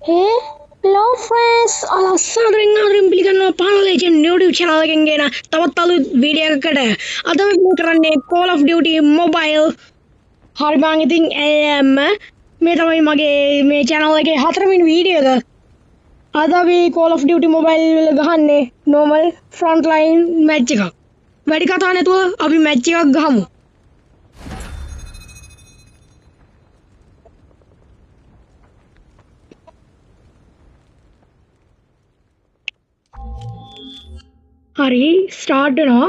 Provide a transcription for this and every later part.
Hello friends, අලස්සාදරින් පිළිගන්නවා Pano Legend YouTube channel එකෙන් ගෙන තවත් අලුත් වීඩියෝ එකකට අද අපි කරන්නේ Call of Duty Mobile. හරි බං ඉතින් මේ තමයි මගේ මේ channel එකේ හතරවෙනි වීඩියෝ එක. අද අපි Call of Duty Mobile වල ගහන්නේ normal frontline match එකක්. වැඩි කතා නැතුව අපි match එකක් ගහමු. හරි ස්ටාර්ට් වෙනවා.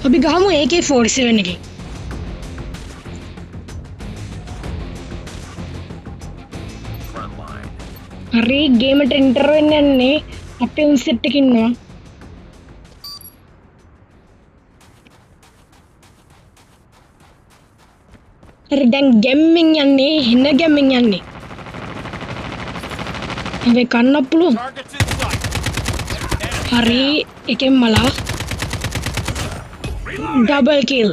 අපි ගහමු AK47 එකේ. හරි ගේම් එකට එන්ටර් වෙන්න යන්නේ අපේ සෙට් එකේ ඉන්නවා. හරි දැන් ගේමින් යන්නේ හින ගේමින් යන්නේ. මේ කන්න පුළුවන්. හරි එකෙන් මලා double kill.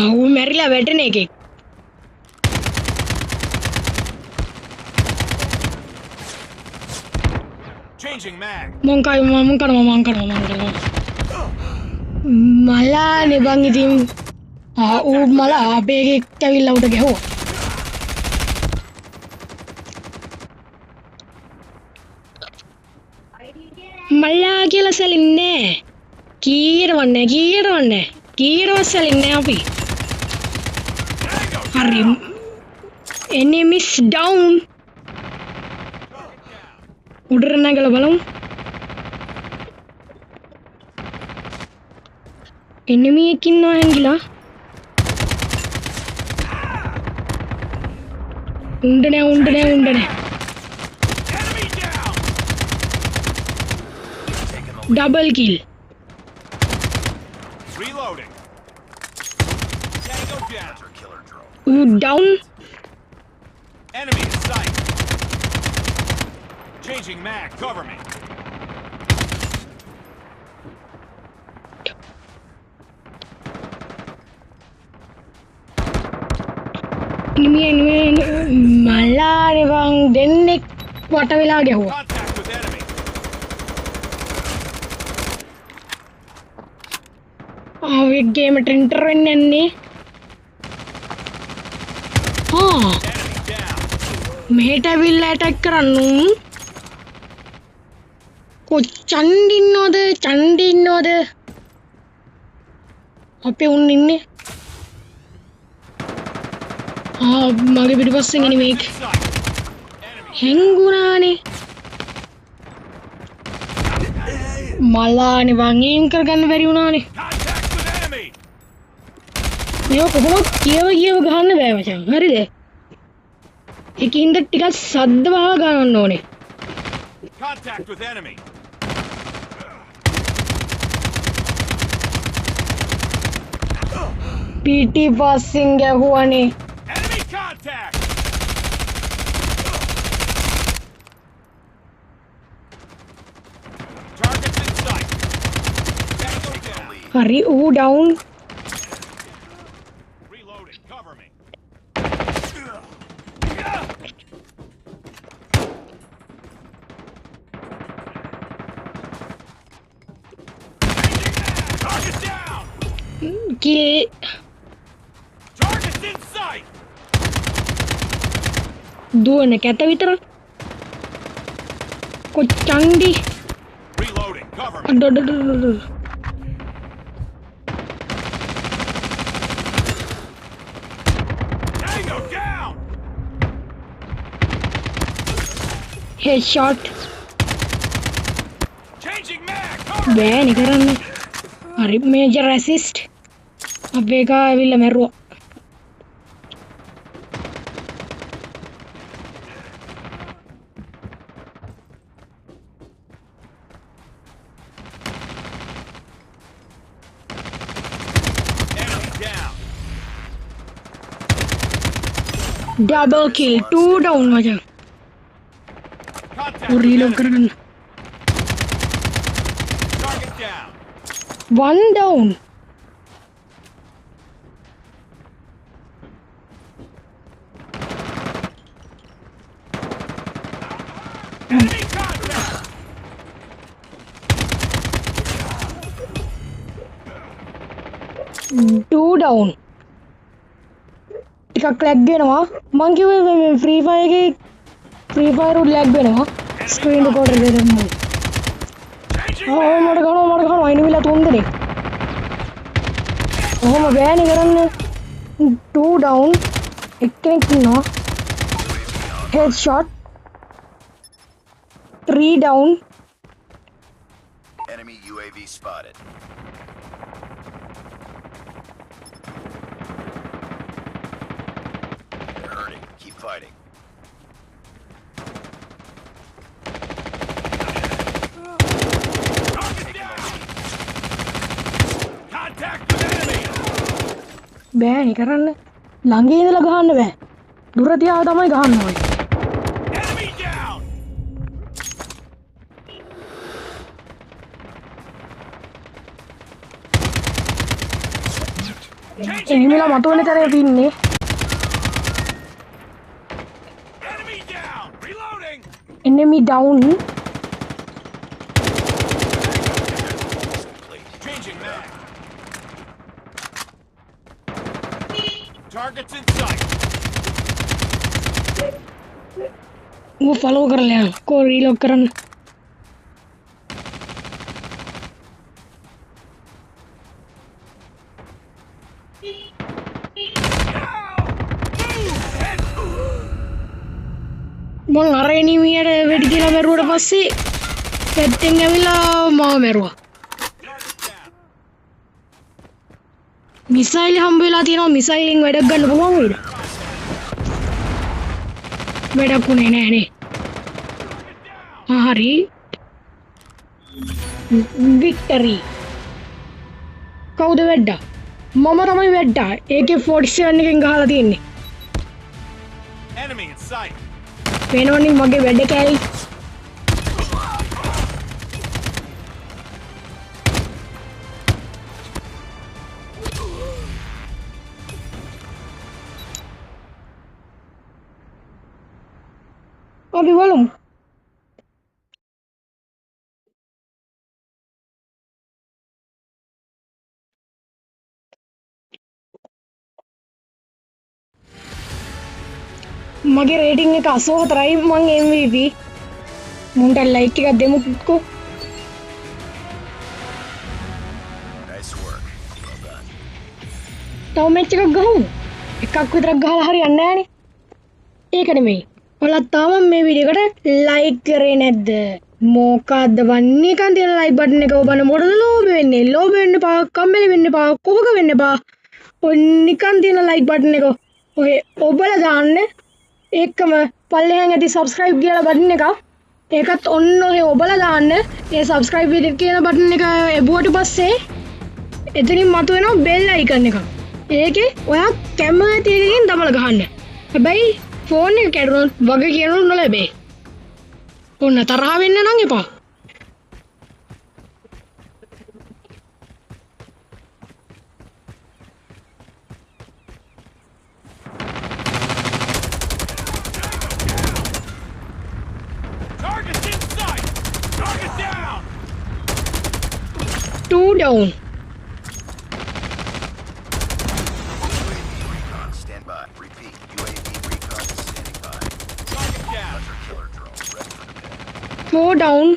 ආව් මැරිලා වැටෙන එකෙක්. Changing mag. මං කරනවා මලානේ බං ඉතින් ඌ මලා අපේ එකෙක් ඇවිල්ලා උඩ ගැහුවා. මල්ලා කියලා සැලින්නේ කීරවත් සැලින්නේ අපි. හරි enemies down. උඩට නැගලා බලමු. enemy එකක් ඉන්නවා හැංගිලා. උණ්ඩ නෑ. Enemy down. double kill. Reloading. Tango down. Killer drone. Down. Enemy in sight. Changing mag. Cover me. enemy මලානේ බං දෙන්නෙක් වට වෙලා ගැහුවා. Contact with enemy. ආවේ ගේම් එකට එන්ටර් වෙන්න යන්නේ. Enemy down. මෙහෙට ඇවිල්ලා ඇටැක් කරන්නු. චණ්ඩි ඉන්නවද? අපේ උන් ඉන්නේ. මගේ පිටිපස්සෙන් enemy එක In sight. Enemy. හැංගුණානේ. මලානේ බං ඒම් කරගන්න බැරි වුණානේ. Contact with enemy. මේක කොහොමද කියව ගහන්න බෑ මචං. හරිද? ඒකින්ද ටිකක් සද්ද වහලා ගන්න ඕනේ. Contact with enemy. පිටිපස්සෙන් ගැහුවානේ. Enemy contact. Targets in sight. Tango down. හරි ඌ down. Reloading. Cover me. Target down. Kill. Targets in sight. දුවන කැත විතරක්. කොච්චන්ඩි. Reloading. Cover me. අඩඩඩඩ. Tango down. headshot. Changing mag. Cover me. බෑනේ කරන්න. හරි මේජර් ඇසිස්ට්. අපේ එකා ඇවිල්ලා මැරුවා. Enemy down. double kill 2 down මචං Contact with රීලෝඩ් enemy. කරගන්න Target down. 1 down Enemy contact. 2 down ටිකක් ලැග් වෙනවා මං කිව්වේ මේ ෆ්‍රී ෆයර් එකේ ෆ්‍රී ෆයර් උඩ ලැග් වෙනවා ස්ක්‍රීන් රෙකෝඩර් එකේ දැම්මම මට ගන්නවා එනිමිලා 3 දෙනෙක් ඔහොම බෑනේ කරන්න 2 down එක්කෙනෙක් ඉන්නවා headshot 3 down Enemy UAV spotted. They're hurting. Keep fighting. Target down. Contact with enemy. බෑනේ කරන්න ළඟේ ඉඳලා ගහන්න බෑ දුර තියා තමයි ගහන්න ඕනේ Enemy down. එනිමිලා මතුවෙන තැන ඉන්නේ Enemy down. Reloading. enemy down Changing mag. Targets in sight. वो फॉलो कर लिया को रीलोड करन මං අර එනිමියට වෙඩි තියලා මැරුවට පස්සේ පැත්තෙන් ඇවිල්ලා මාව මැරුවා මිසයිල් හම්බ වෙලා තියෙනවා මිසයිලෙන් වැඩක් ගන්න පුළුවන් වේද වැඩක් උනේ නෑනේ හරි වික්ටරි කවුද වැඩ්ඩා මම තමයි වැඩ්ඩා AK47 එකෙන් ගහලා තියෙන්නේ Enemy in sight. වෙනවනේ මගේ වැඩ කෑලි අපි බලමු මගේ රේටිං එක 84යි මං MVP මුන්ට ලයික් එකක් දෙමුකෝ Nice work. Well done. තව මැච් එකක් ගහමු එකක් විතරක් ගහලා හරියන්නේ නැහනේ ඒක නෙමෙයි ඔයාලා තාම මේ වීඩියෝ එකට ලයික් කරේ නැද්ද මොකද්ද වන්නේ කන් තියෙන ලයික් බටන් එක ඔබන මොකටද ලෝභ වෙන්න එපා කම්මැලි වෙන්න එපා කොහොක වෙන්න එපා ඔය නිකන් තියෙන ලයික් බටන් එක ඔය ඔබලා දාන්න ඒකම පල්ලෙහාන් ඇති subscribe කියලා බටන් එක ඒකත් ඔන්න ඔය ඔබලා දාන්න ඒ subscribe කියන බටන් එක එබුවට පස්සේ එතනින් මතුවෙනවා bell icon එක ඒකේ ඔයා කැමති එකකින් දමලා ගහන්න හැබැයි ෆෝන් එක කැඩුනොත් වගේ කියනොත් නොලැබේ ඔන්න තරහ වෙන්න නම් එපා Targets in sight. Target down. 2 down Recon, stand by. Repeat. UAV recon is standing by. Target down. Hunter killer drone ready for deployment. 4 down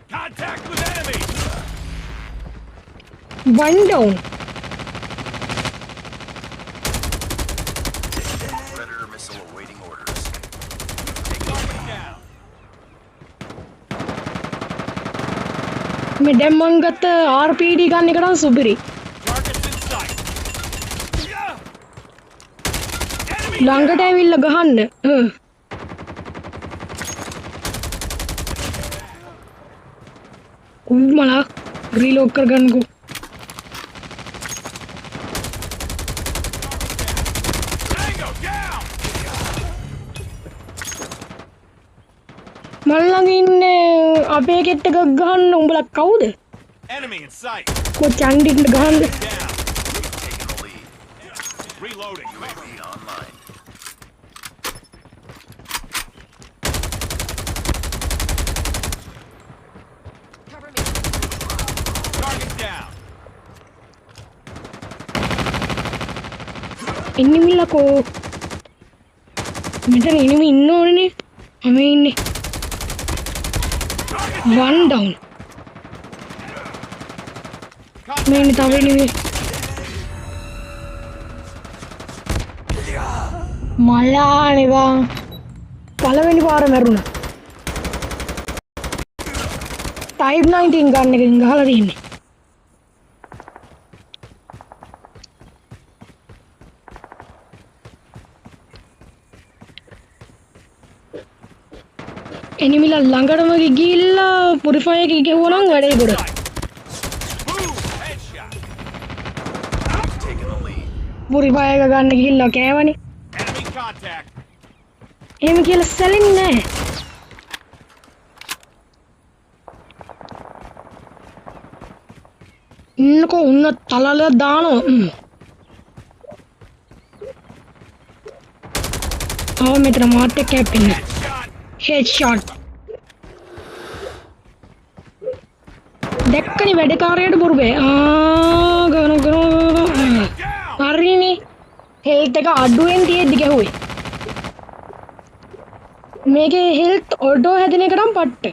Contact with enemy. 1 down Predator missile awaiting orders. Target down. මේ දැන් මං ගත්ත RPD ගන්න එක නම් සුපිරි Targets in sight. Enemy ළඟට ඇවිල්ලා ගහන්න मला रीलोड කරගන්නකෝ. Tango down! මල්ලඟ ඉන්නේ අපේ කෙට් එකක් ගහන්න උඹලා කවුද? Enemy in sight. කො චන්ඩිට ගහන්න. Down. Taking the lead. Reloading. UAV online. Target down. එන්නිමිල්ලකෝ. මෙතන එනිමි ඉන්න ඕනේ. මම ඉන්නේ. one down. මේ ඉන්නේ තව එනිමි. මලානේ බං. පළවෙනි පාර මැරුණා. Type 19 ගන්න එකෙන් ගහලා තින්නේ. එනිමිලා ළඟටම ගිහිල්ලා පුරිෆයර් එක ගෙවුවා නම් වැඩේ ගොඩ. Boom! Headshot. Taking the lead. පුරිෆයර් එක ගන්න ගිහිල්ලා කෑවනේ. Enemy contact. එහෙම කියලා සැලෙන්නේ නැහැ. ඉන්නකෝ උන්න තලල දානවා. ආව මෙතන මාත් එක්ක කැප්පින්නේ. Headshot. Headshot. දැක්කනේ වැඩකාරයට බොරුවේ. ගන. Down. හරිනේ. හෙල්ත් එක අඩුවෙන් තියෙද්දි ගැහුවේ. මේකේ හෙල්ත් ඔඩෝ හැදෙන එක නම් පට්ට.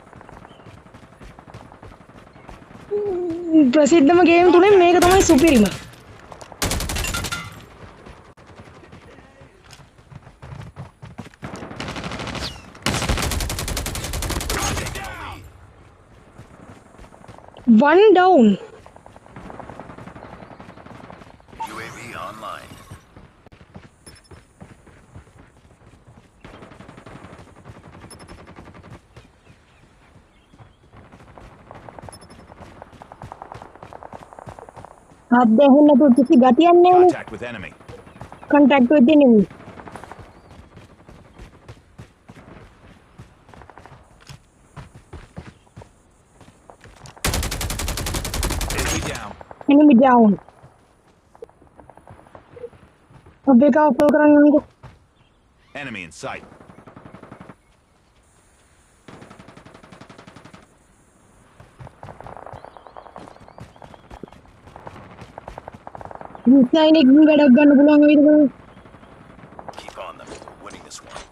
ප්‍රසිද්ධම ගේම් තුනෙන් මේක තමයි සුපිරිම. One down. UAV online. අද්දෙහෙන්න තු කිසි ගතියක් නැහැ. Contact with enemy. Contact with enemy. Enemy down. Enemy down. අබ්බේ කව අප්ලෝඩ් කරන්න ඕනකෝ. Enemy in sight. ඉස්සයින් එක වැඩක් ගන්න පුළුවන් වේද බලන්න. Keep on them. We're winning this one.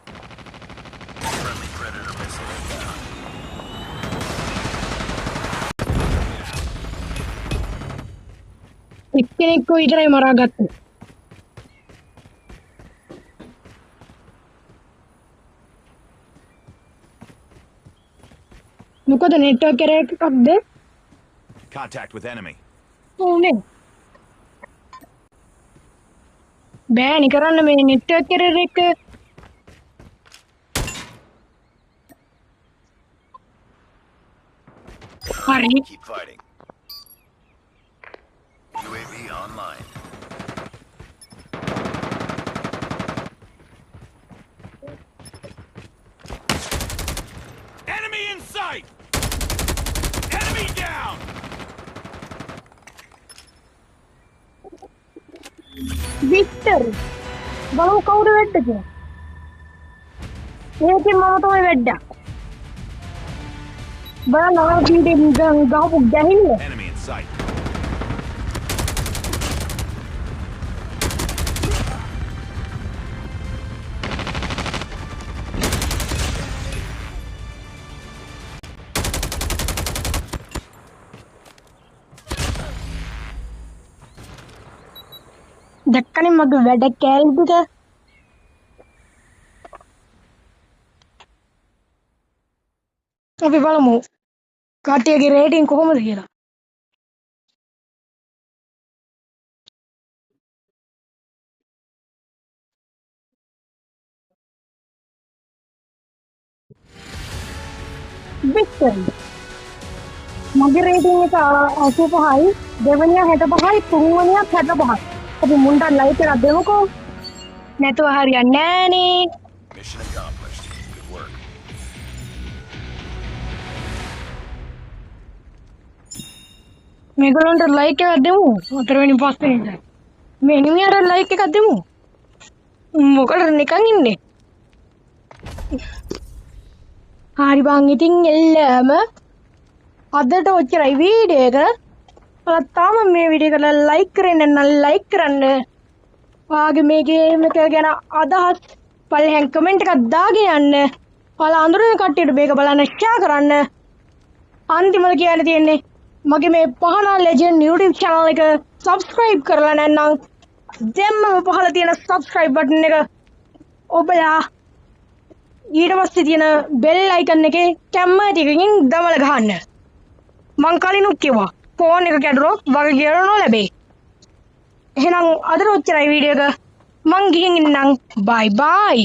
Friendly predator missile down. එක්කෙනෙක්ව විතරයි මරාගත්තේ. මොකද නෙට්වර්ක් එකක්ද? Contact with enemy. ඕනේ. බෑනි කරන්න මේ නෙට්වර්ක් එක. හරි. Keep fighting. UAV online. Enemy in sight. Enemy down. Victor බලමු කවුද වෙද්ද කියලා. ඒකේ මම තමයි වෙද්දා. බලන්න අර ජීවිතේ ගහපු ගැහිල්ල. Enemy in sight. දැක්කනේ මගේ වැඩ කෑල්ලුද? අපි බලමු කට්ටියගේ රේටින් කොහොමද කියලා. වික්ටර් මගේ රේටින් එක 85යි, දෙවෙනියා 65යි, තුන්වෙනියා 65යි. අපි මුන්ට ලයික් එකක් දෙමුකෝ. නැතුව හරියන්නේ නෑනේ. Mission accomplished. Good work. මේගොල්ලන්ට ලයික් එකක් දෙමු. හතරවෙනි පස්වෙනිට. මේ එනිමියට ලයික් එකක් දෙමු. මොකටද නිකන් ඉන්නේ? හරි බං ඉතින් එල්ලම අදට ඔච්චරයි වීඩියෝ එක. ඔයාලා තාම මේ වීඩියෝ එකට ලයික් කරන්නේ නැත්නම් ලයික් කරන්න. ඔයාගේ මේ ගේම් එක ගැන අදහස් පල්ලෙහෙන් කමෙන්ට් එකක් දාගෙන යන්න. ඔයාලා අඳුරන කට්ටියට මේක බලන්න ෂෙයා කරන්න. අන්තිමට කියන්න තියෙන්නේ මගේ මේ පහනා ලෙජන්ඩ් YouTube channel එක subscribe කරලා නැත්නම් දෙන්නම පහළ තියෙන subscribe button එක ඔබලා ඊට පස්සේ තියෙන bell icon එකේ කැම්මටි එකකින් දමල ගහන්න. මං කලිනුත් කිව්වා ෆෝන් එක කැඩුණොත් වගේ කියන්න ලැබේ. එහෙනම් අද ඔච්චරයි වීඩියෝ එක. මං ගිහින් ඉන්නම්. bye bye.